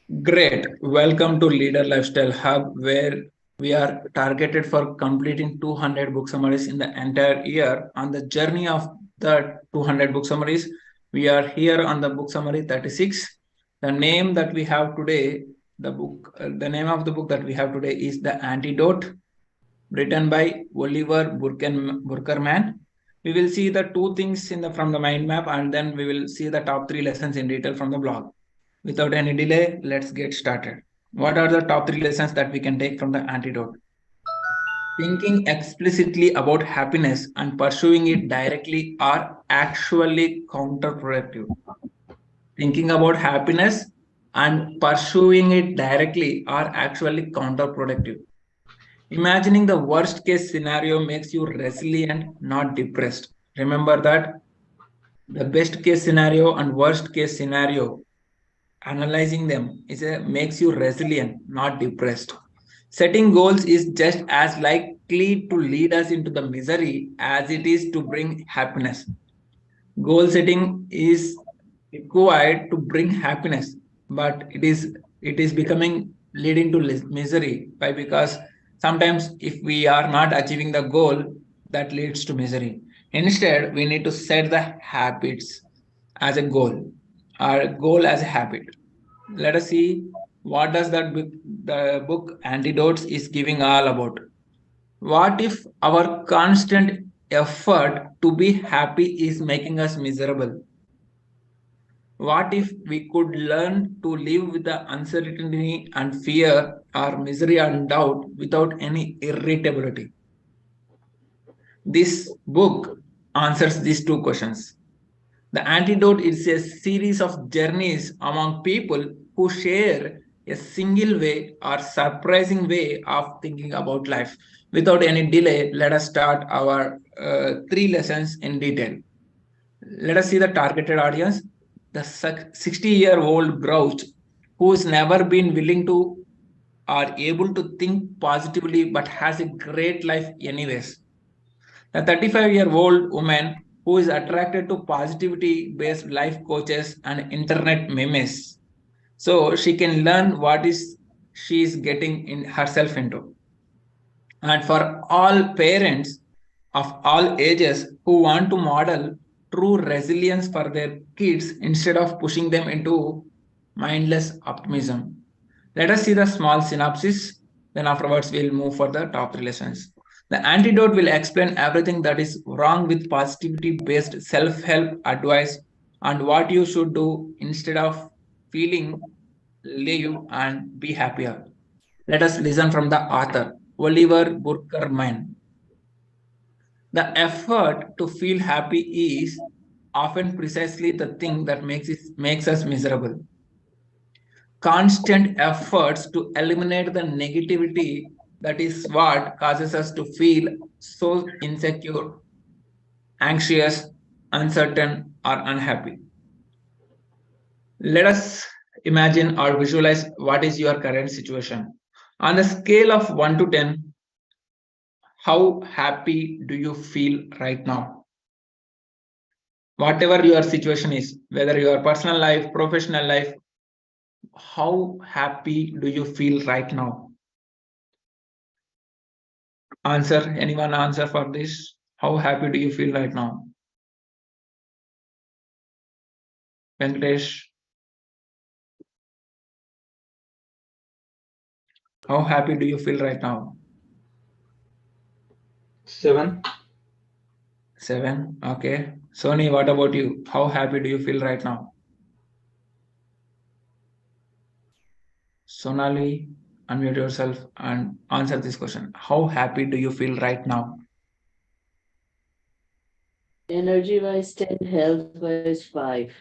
Great. Welcome to Leader Lifestyle Hub, where we are targeted for completing 200 book summaries in the entire year. On the journey of the 200 book summaries, we are here on the book summary 36. The name that we have today, the name of the book that we have today is The Antidote, written by Oliver Burkerman. We will see the two things from the mind map, and then we will see the top three lessons in detail from the blog. Without any delay, let's get started. What are the top three lessons that we can take from the antidote? Thinking explicitly about happiness and pursuing it directly are actually counterproductive. Thinking about happiness and pursuing it directly are actually counterproductive. Imagining the worst case scenario makes you resilient, not depressed. Remember that the best case scenario and worst case scenario, analyzing them makes you resilient, not depressed. Setting goals is just as likely to lead us into the misery as it is to bring happiness. Goal setting is required to bring happiness, but it is becoming leading to misery. Why? Because sometimes if we are not achieving the goal, that leads to misery. Instead, we need to set the habits as a goal, our goal as a habit. Let us see what does the book Antidotes is giving all about. What if our constant effort to be happy is making us miserable? What if we could learn to live with the uncertainty and fear or misery and doubt without any irritability? This book answers these two questions. The Antidote is a series of journeys among people who share a single way or surprising way of thinking about life. Without any delay, let us start our three lessons in detail. Let us see the targeted audience. The 60-year-old grouch who's never been willing to or able to think positively but has a great life anyways. The 35-year-old woman who is attracted to positivity based life coaches and internet memes, so she can learn what is she is getting in herself into. And for all parents of all ages who want to model true resilience for their kids instead of pushing them into mindless optimism. Let us see the small synopsis, then afterwards we'll move for the top three lessons. The antidote will explain everything that is wrong with positivity based self help advice and what you should do instead of feeling, live, and be happier. Let us listen from the author, Oliver Burkerman. The effort to feel happy is often precisely the thing that makes us miserable. Constant efforts to eliminate the negativity, that is what causes us to feel so insecure, anxious, uncertain, or unhappy. Let us imagine or visualize what is your current situation. On the scale of 1 to 10, how happy do you feel right now? Whatever your situation is, whether your personal life, professional life, how happy do you feel right now? Answer, anyone answer for this? How happy do you feel right now? Venkatesh, how happy do you feel right now? 7. 7. Okay. Sony, what about you? How happy do you feel right now? Sonali, unmute yourself and answer this question. How happy do you feel right now? Energy wise 10, health wise 5.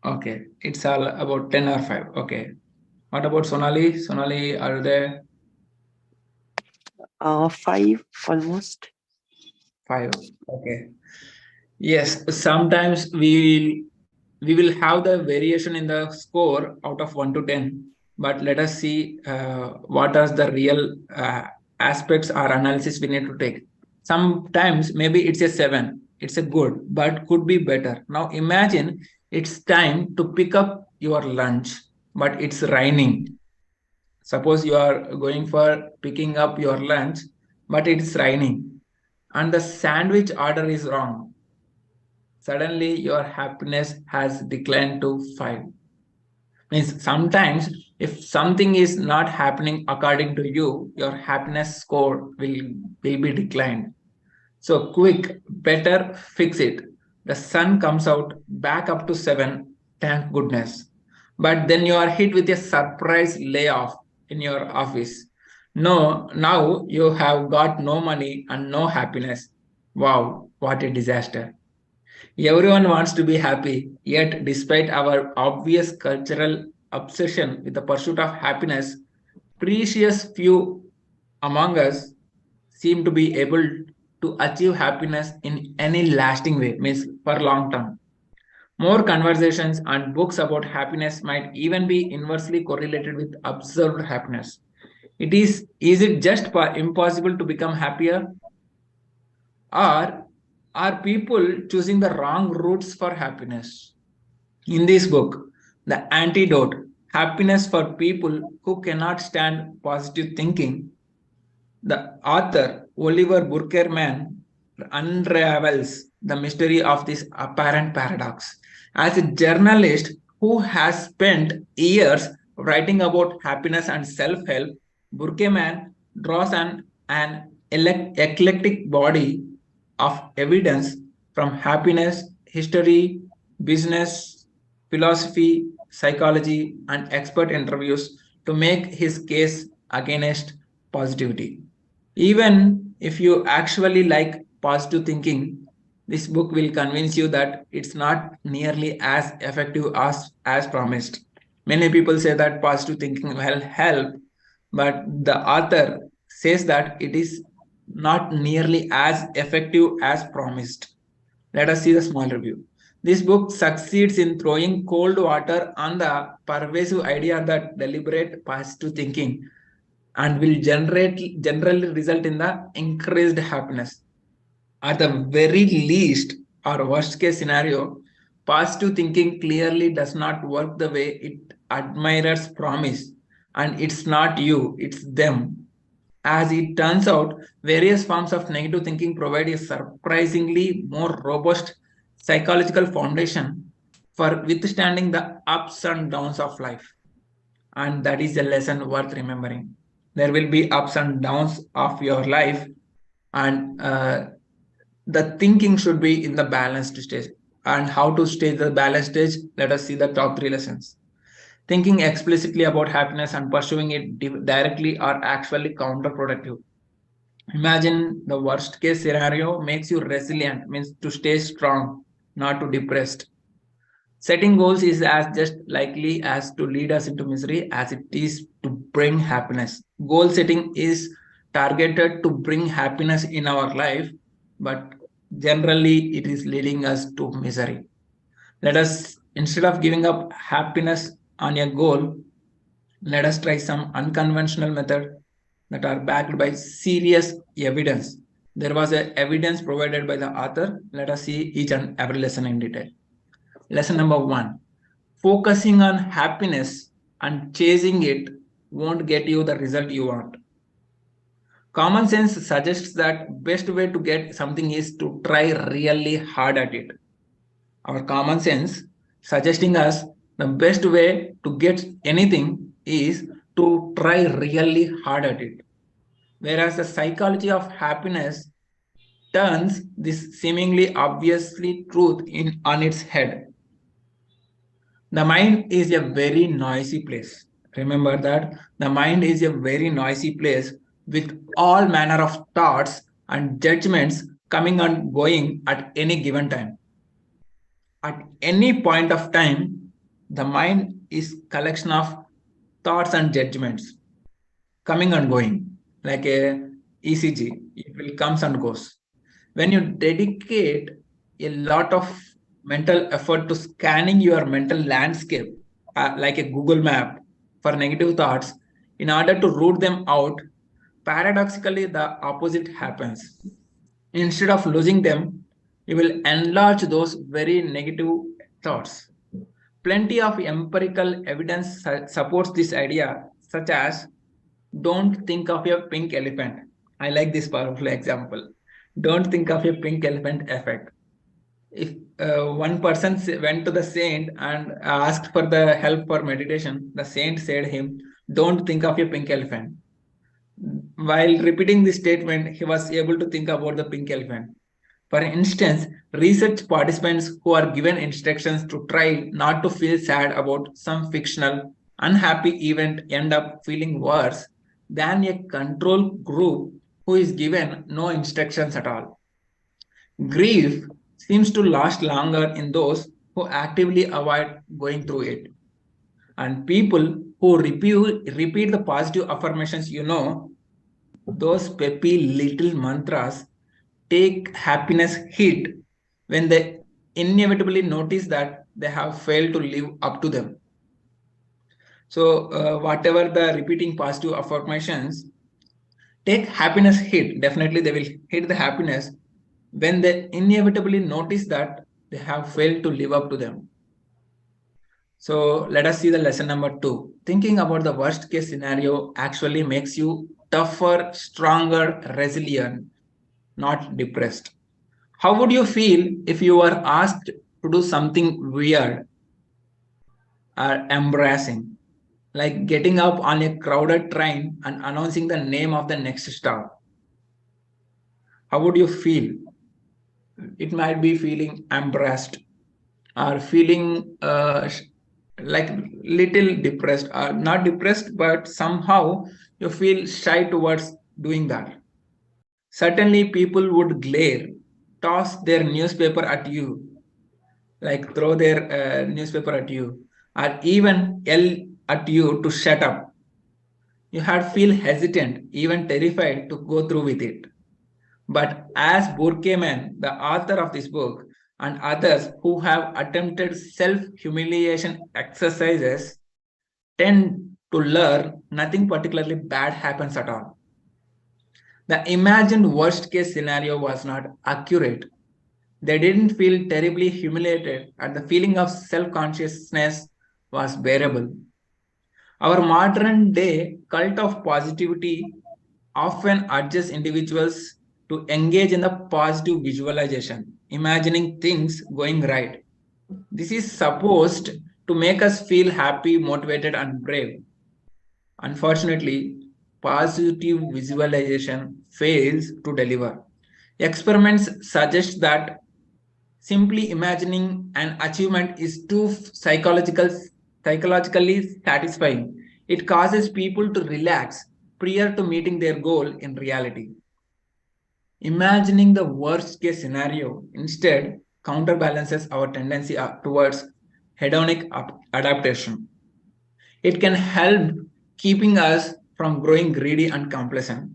Okay. It's all about 10 or 5. Okay. What about Sonali? Sonali, are you there? 5 almost. 5. Okay. Yes, sometimes we will have the variation in the score out of 1 to 10, but let us see what are the real aspects or analysis we need to take. Sometimes maybe it's a 7, it's a good, but could be better. Now imagine it's time to pick up your lunch. but it's raining. Suppose you are going for picking up your lunch, but it's raining, and the sandwich order is wrong. Suddenly, your happiness has declined to 5. Means sometimes, if something is not happening according to you, your happiness score will be declined. So quick, better fix it. The sun comes out back up to 7, thank goodness. But then you are hit with a surprise layoff in your office. No, now you have got no money and no happiness. Wow, what a disaster. Everyone wants to be happy, yet, despite our obvious cultural obsession with the pursuit of happiness, precious few among us seem to be able to achieve happiness in any lasting way, means for long term. More conversations and books about happiness might even be inversely correlated with observed happiness. Is it just impossible to become happier, or are people choosing the wrong routes for happiness? In this book, The Antidote, Happiness for People Who Cannot Stand Positive Thinking, the author, Oliver Burkerman, unravels the mystery of this apparent paradox. As a journalist who has spent years writing about happiness and self help, Burkeman draws an eclectic body of evidence from happiness, history, business, philosophy, psychology, and expert interviews to make his case against positivity. Even if you actually like positive thinking, this book will convince you that it's not nearly as effective as promised. Many people say that positive thinking will help, but the author says that it is not nearly as effective as promised. Let us see the small review. This book succeeds in throwing cold water on the pervasive idea that deliberate positive thinking and will generally result in the increased happiness. At the very least, or worst case scenario, positive thinking clearly does not work the way it admirers promise, and it's not you, it's them. As it turns out, various forms of negative thinking provide a surprisingly more robust psychological foundation for withstanding the ups and downs of life. And that is a lesson worth remembering. There will be ups and downs of your life, and the thinking should be in the balanced stage. And how to stay the balanced stage? Let us see the top 3 lessons. Thinking explicitly about happiness and pursuing it directly are actually counterproductive. Imagine the worst case scenario makes you resilient, means to stay strong, not to depressed. Setting goals is as just likely as to lead us into misery as it is to bring happiness. Goal setting is targeted to bring happiness in our life, but generally it is leading us to misery. Let us, instead of giving up happiness on a goal, let us try some unconventional method that are backed by serious evidence. There was a evidence provided by the author. Let us see each and every lesson in detail. Lesson number 1: focusing on happiness and chasing it won't get you the result you want. Common sense suggests that best way to get something is to try really hard at it. Our common sense suggesting us the best way to get anything is to try really hard at it. Whereas the psychology of happiness turns this seemingly obviously truth on its head. The mind is a very noisy place. Remember that the mind is a very noisy place with all manner of thoughts and judgments coming and going at any given time. At any point of time, the mind is collection of thoughts and judgments coming and going like a ECG. It will comes and goes. When you dedicate a lot of mental effort to scanning your mental landscape, like a Google map, for negative thoughts, in order to root them out, paradoxically, the opposite happens. Instead of losing them, you will enlarge those very negative thoughts. Plenty of empirical evidence supports this idea, such as don't think of a pink elephant. I like this powerful example. Don't think of a pink elephant effect. If one person went to the saint and asked for the help for meditation, the saint said him, don't think of a pink elephant. While repeating this statement, he was able to think about the pink elephant. For instance, research participants who are given instructions to try not to feel sad about some fictional, unhappy event end up feeling worse than a control group who is given no instructions at all. Grief seems to last longer in those who actively avoid going through it. And people who repeat the positive affirmations, those peppy little mantras, take happiness hit when they inevitably notice that they have failed to live up to them. So, whatever the repeating positive affirmations, take happiness hit. Definitely, they will hit the happiness when they inevitably notice that they have failed to live up to them. So, let us see the lesson number 2. Thinking about the worst case scenario actually makes you tougher, stronger, resilient, not depressed. How would you feel if you were asked to do something weird or embarrassing, like getting up on a crowded train and announcing the name of the next stop? How would you feel? It might be feeling embarrassed or feeling like little depressed, or not depressed, but somehow you feel shy towards doing that. Certainly, people would glare, toss their newspaper at you, like throw their newspaper at you, or even yell at you to shut up. You had feel hesitant, even terrified to go through with it. But as Burkeman, the author of this book, and others who have attempted self-humiliation exercises tend to learn, nothing particularly bad happens at all. The imagined worst case scenario was not accurate. They didn't feel terribly humiliated, and the feeling of self consciousness was bearable. Our modern day cult of positivity often urges individuals to engage in the positive visualization, imagining things going right. This is supposed to make us feel happy, motivated, and brave. Unfortunately, positive visualization fails to deliver. Experiments suggest that simply imagining an achievement is too psychologically satisfying. It causes people to relax prior to meeting their goal in reality. Imagining the worst case scenario instead counterbalances our tendency towards hedonic adaptation. It can help keeping us from growing greedy and complacent.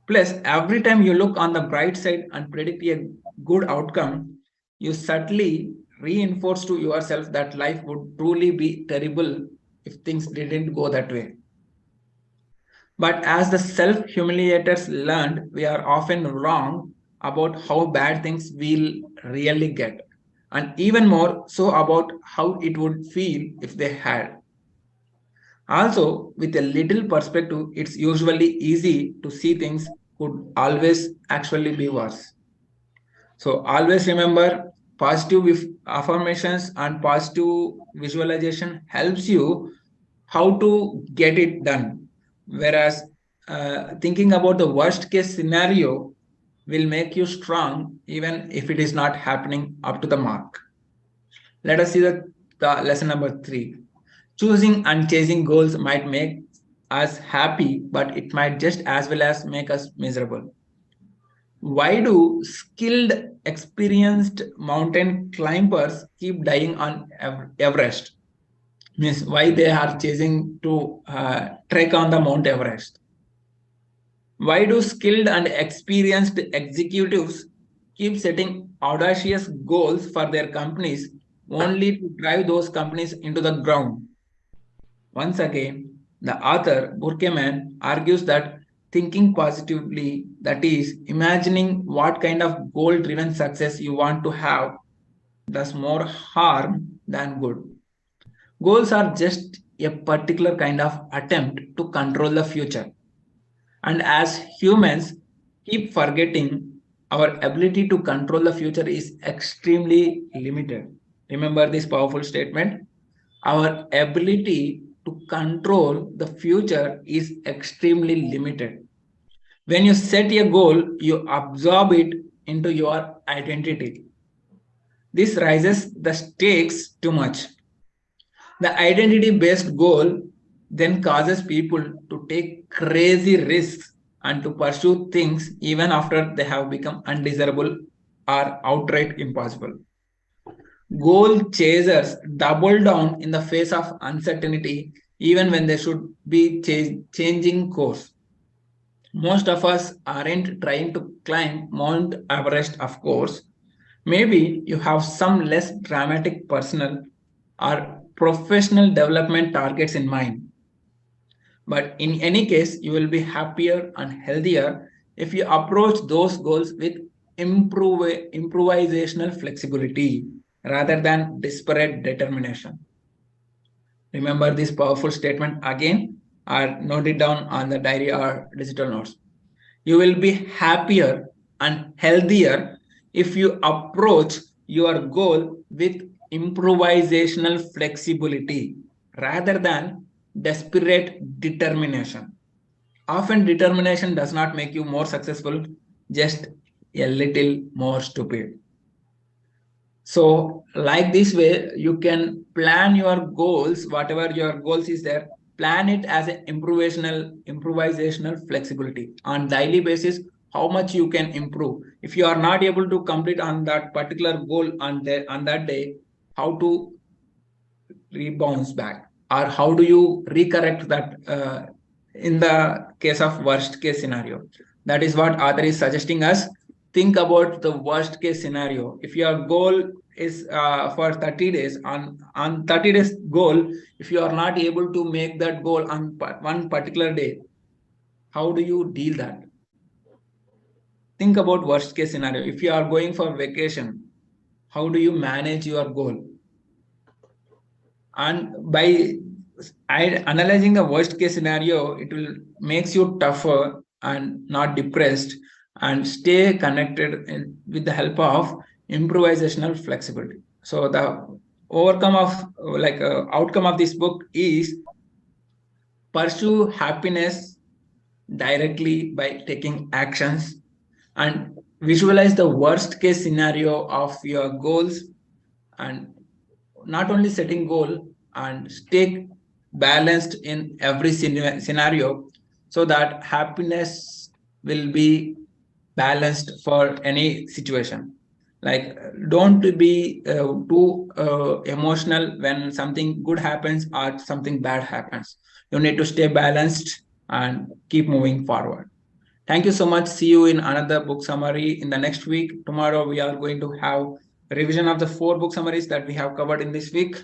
Plus, every time you look on the bright side and predict a good outcome, you subtly reinforce to yourself that life would truly be terrible if things didn't go that way. But as the self-humiliators learned, we are often wrong about how bad things will really get, and even more so about how it would feel if they had. Also, with a little perspective, it's usually easy to see things could always actually be worse. So always remember, positive affirmations and positive visualization helps you how to get it done. Whereas thinking about the worst case scenario will make you strong even if it is not happening up to the mark. Let us see the lesson number 3. Choosing and chasing goals might make us happy, but it might just as well as make us miserable. Why do skilled, experienced mountain climbers keep dying on Everest? Means why they are chasing to trek on the Mount Everest? Why do skilled and experienced executives keep setting audacious goals for their companies only to drive those companies into the ground? Once again, the author Burkeman argues that thinking positively, that is, imagining what kind of goal driven success you want to have, does more harm than good. Goals are just a particular kind of attempt to control the future. And as humans keep forgetting, our ability to control the future is extremely limited. Remember this powerful statement? Our ability to control the future is extremely limited. When you set a goal, you absorb it into your identity. This raises the stakes too much. The identity based goal then causes people to take crazy risks and to pursue things even after they have become undesirable or outright impossible. Goal chasers double down in the face of uncertainty even when they should be changing course. Most of us aren't trying to climb Mount Everest, of course. Maybe you have some less dramatic personal or professional development targets in mind. But in any case, you will be happier and healthier if you approach those goals with improvisational flexibility rather than desperate determination. Remember this powerful statement again, or note it down on the diary or digital notes. You will be happier and healthier if you approach your goal with improvisational flexibility rather than desperate determination. Often, determination does not make you more successful, just a little more stupid. So, like this way, you can plan your goals, whatever your goals is there, plan it as an improvisational flexibility on daily basis. How much you can improve. If you are not able to complete on that particular goal on that day, how to rebounce back, or how do you recorrect that in the case of worst case scenario. That is what author is suggesting us. Think about the worst case scenario. If your goal is for 30 days, on 30 days goal, if you are not able to make that goal on one particular day, how do you deal that? Think about worst case scenario. If you are going for vacation, how do you manage your goal? And by analyzing the worst case scenario, it will makes you tougher and not depressed, and stay connected with the help of improvisational flexibility. So the overcome of outcome of this book is pursue happiness directly by taking actions, and visualize the worst case scenario of your goals, and not only setting goal, and stay balanced in every scenario, so that happiness will be balanced for any situation. Like, don't be too emotional when something good happens or something bad happens. You need to stay balanced and keep moving forward. Thank you so much. See you in another book summary in the next week. Tomorrow we are going to have a revision of the 4 book summaries that we have covered in this week.